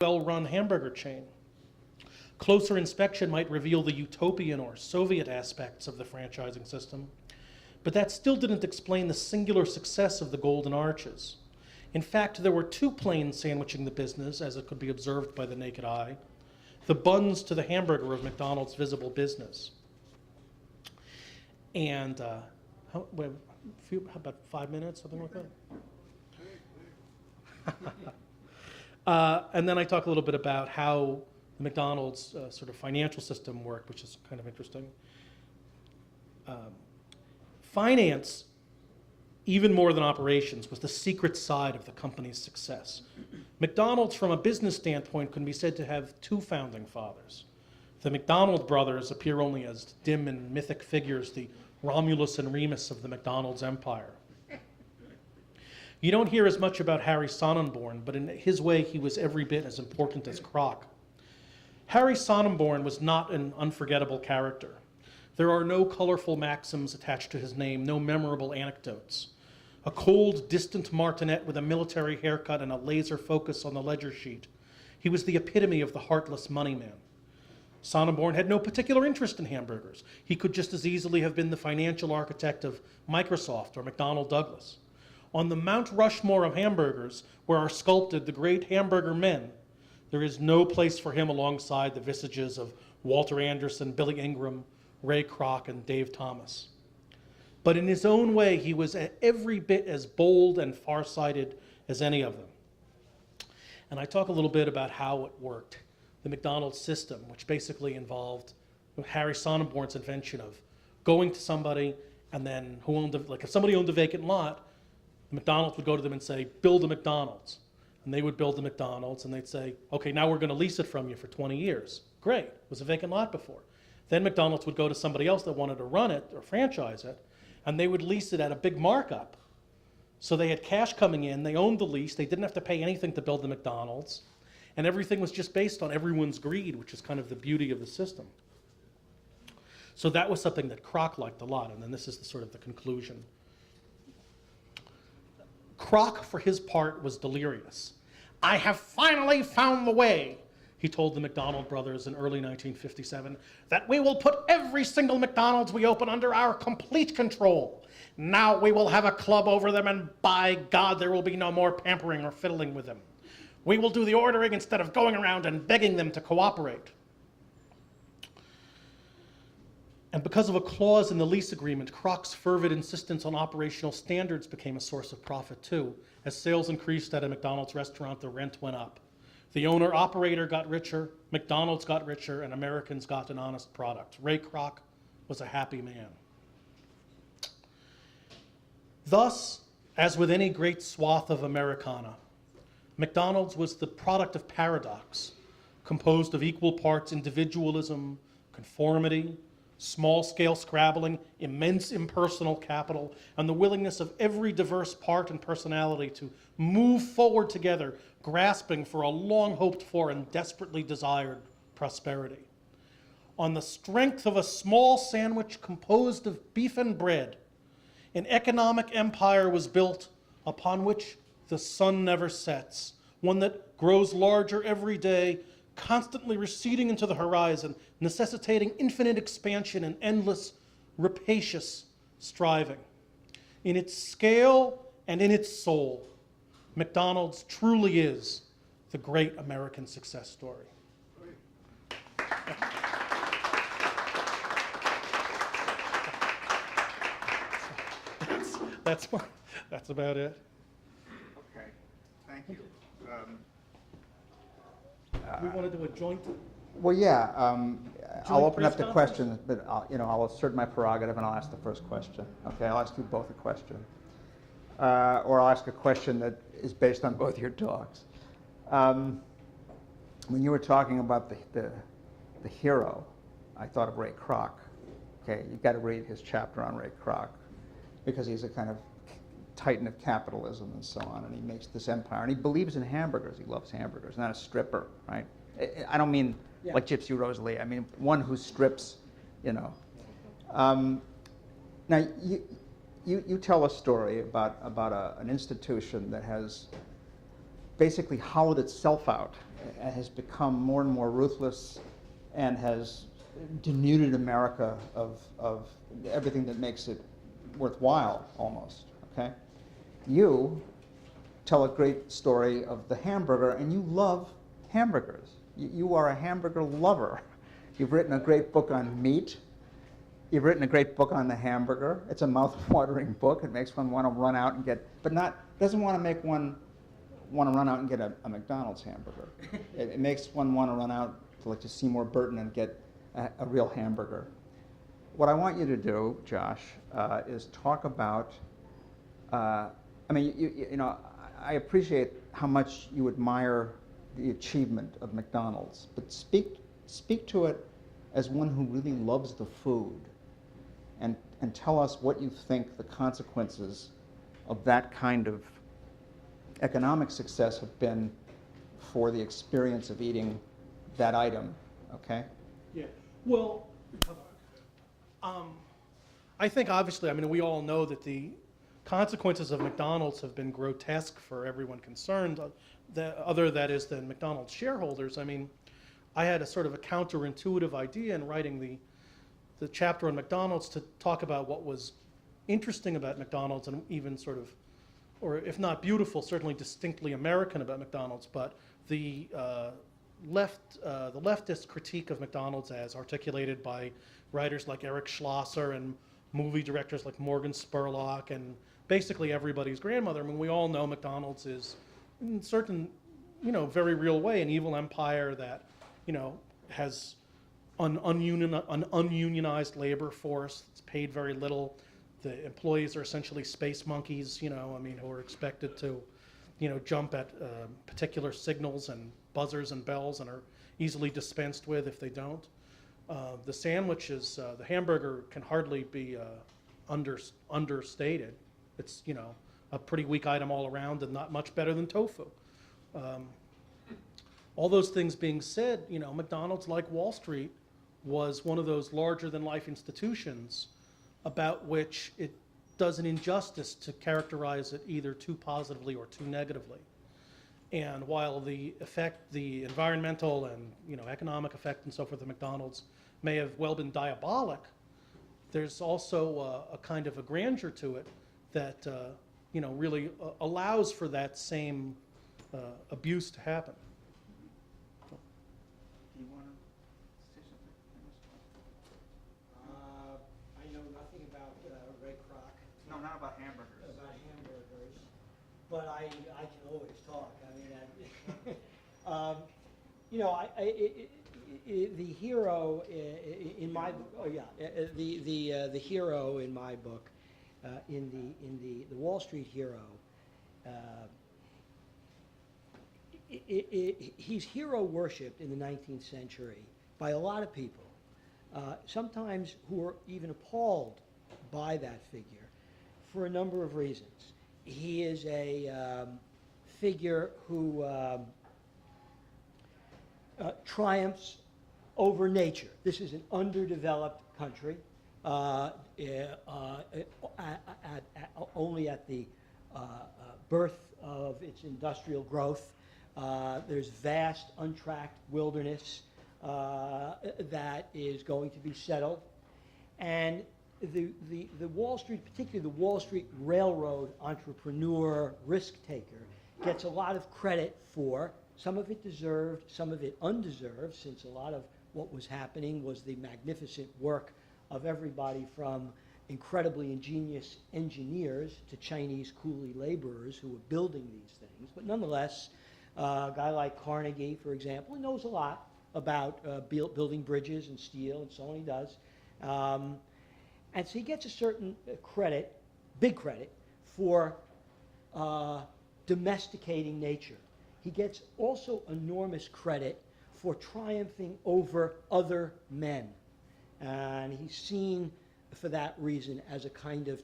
well-run hamburger chain. Closer inspection might reveal the utopian or Soviet aspects of the franchising system, but that still didn't explain the singular success of the Golden Arches. In fact, there were two planes sandwiching the business, as it could be observed by the naked eye, the buns to the hamburger of McDonald's visible business. And about 5 minutes, something like that? And then I talk a little bit about how the McDonald's sort of financial system worked, which is kind of interesting. Finance, even more than operations, was the secret side of the company's success. McDonald's, from a business standpoint, can be said to have two founding fathers. The McDonald brothers appear only as dim and mythic figures, the Romulus and Remus of the McDonald's empire. You don't hear as much about Harry Sonnenborn, but in his way, he was every bit as important as Kroc. Harry Sonnenborn was not an unforgettable character. There are no colorful maxims attached to his name, no memorable anecdotes. A cold, distant martinet with a military haircut and a laser focus on the ledger sheet. He was the epitome of the heartless moneyman. Sonnenborn had no particular interest in hamburgers. He could just as easily have been the financial architect of Microsoft or McDonnell Douglas. On the Mount Rushmore of hamburgers, where are sculpted the great hamburger men, there is no place for him alongside the visages of Walter Anderson, Billy Ingram, Ray Kroc, and Dave Thomas. But in his own way, he was every bit as bold and farsighted as any of them. And I talk a little bit about how it worked. The McDonald's system, which basically involved Harry Sonnenborn's invention of going to somebody and then who owned, like if somebody owned a vacant lot, the McDonald's would go to them and say, build a McDonald's. And they would build the McDonald's and they'd say, okay, now we're going to lease it from you for 20 years. Great, it was a vacant lot before. Then McDonald's would go to somebody else that wanted to run it or franchise it, and they would lease it at a big markup. So they had cash coming in, they owned the lease, they didn't have to pay anything to build the McDonald's, and everything was just based on everyone's greed, which is kind of the beauty of the system. So that was something that Kroc liked a lot, and then this is the sort of the conclusion. Kroc, for his part, was delirious. I have finally found the way, he told the McDonald brothers in early 1957, that we will put every single McDonald's we open under our complete control. Now we will have a club over them, and by God, there will be no more pampering or fiddling with them. We will do the ordering instead of going around and begging them to cooperate. And because of a clause in the lease agreement, Kroc's fervid insistence on operational standards became a source of profit too. As sales increased at a McDonald's restaurant, the rent went up. The owner-operator got richer, McDonald's got richer, and Americans got an honest product. Ray Kroc was a happy man. Thus, as with any great swath of Americana, McDonald's was the product of paradox, composed of equal parts individualism, conformity, small-scale scrabbling, immense impersonal capital, and the willingness of every diverse part and personality to move forward together, grasping for a long-hoped-for and desperately desired prosperity. On the strength of a small sandwich composed of beef and bread, an economic empire was built upon which the sun never sets, one that grows larger every day, constantly receding into the horizon, necessitating infinite expansion and endless, rapacious striving. In its scale and in its soul, McDonald's truly is the great American success story. That's about it. Okay, thank you. We want to do a joint. Well, yeah, I'll open up to press questions, but I'll assert my prerogative and I'll ask the first question. Okay, I'll ask you both a question, or I'll ask a question that is based on both your talks. When you were talking about the hero, I thought of Ray Kroc. Okay, you've got to read his chapter on Ray Kroc because he's a kind of titan of capitalism and so on, and he makes this empire, and he believes in hamburgers. He loves hamburgers, not a stripper, right? I don't mean like Gypsy Rose Lee. I mean one who strips, Now, you tell a story about an institution that has basically hollowed itself out has become more and more ruthless and has denuded America of everything that makes it worthwhile, almost, okay? You tell a great story of the hamburger, and you love hamburgers. You are a hamburger lover. You've written a great book on meat. You've written a great book on the hamburger. It's a mouth-watering book. It makes one want to run out and get, but doesn't want to make one want to run out and get a McDonald's hamburger. It makes one want to run out to Seymour Burton and get a real hamburger. What I want you to do, Josh, is talk about, I mean, you know, I appreciate how much you admire the achievement of McDonald's, but speak to it as one who really loves the food, and tell us what you think the consequences of that kind of economic success have been for the experience of eating that item, okay? Yeah, well, I think obviously, I mean, we all know that the consequences of McDonald's have been grotesque for everyone concerned, other that is than McDonald's shareholders. I mean, I had a sort of a counterintuitive idea in writing the chapter on McDonald's to talk about what was interesting about McDonald's and even sort of, or if not beautiful, certainly distinctly American about McDonald's, but the leftist critique of McDonald's as articulated by writers like Eric Schlosser and movie directors like Morgan Spurlock and basically everybody's grandmother. I mean, we all know McDonald's is, in certain, you know, very real way, an evil empire that, you know, has an ununionized labor force. It's paid very little. The employees are essentially space monkeys, you know, I mean, who are expected to, you know, jump at particular signals and buzzers and bells and are easily dispensed with if they don't. The sandwiches, the hamburger can hardly be understated. It's, you know, a pretty weak item all around and not much better than tofu. All those things being said, you know, McDonald's, like Wall Street, was one of those larger-than-life institutions about which it does an injustice to characterize it either too positively or too negatively. And while the effect, the environmental and, you know, economic effect and so forth of McDonald's may have well been diabolic, there's also a kind of a grandeur to it that, you know, really allows for that same abuse to happen. Do you want to say something? I know nothing about Ray Kroc. No, not about hamburgers. About hamburgers, but I can always talk. I mean, you know, the hero in my the hero in my book, in the Wall Street hero. He's hero worshipped in the 19th century by a lot of people, sometimes who are even appalled by that figure for a number of reasons. He is a figure who triumphs over nature. This is an underdeveloped country, only at the birth of its industrial growth. There's vast untracked wilderness that is going to be settled. And the Wall Street, particularly the Wall Street Railroad entrepreneur, risk taker, gets a lot of credit for, some of it deserved, some of it undeserved, since a lot of what was happening was the magnificent work of everybody from incredibly ingenious engineers to Chinese coolie laborers who were building these things. But nonetheless, a guy like Carnegie, for example, he knows a lot about building bridges and steel, and so on. He does. And so he gets a certain credit, big credit, for domesticating nature. He gets also enormous credit for triumphing over other men. And he's seen, for that reason, as a kind of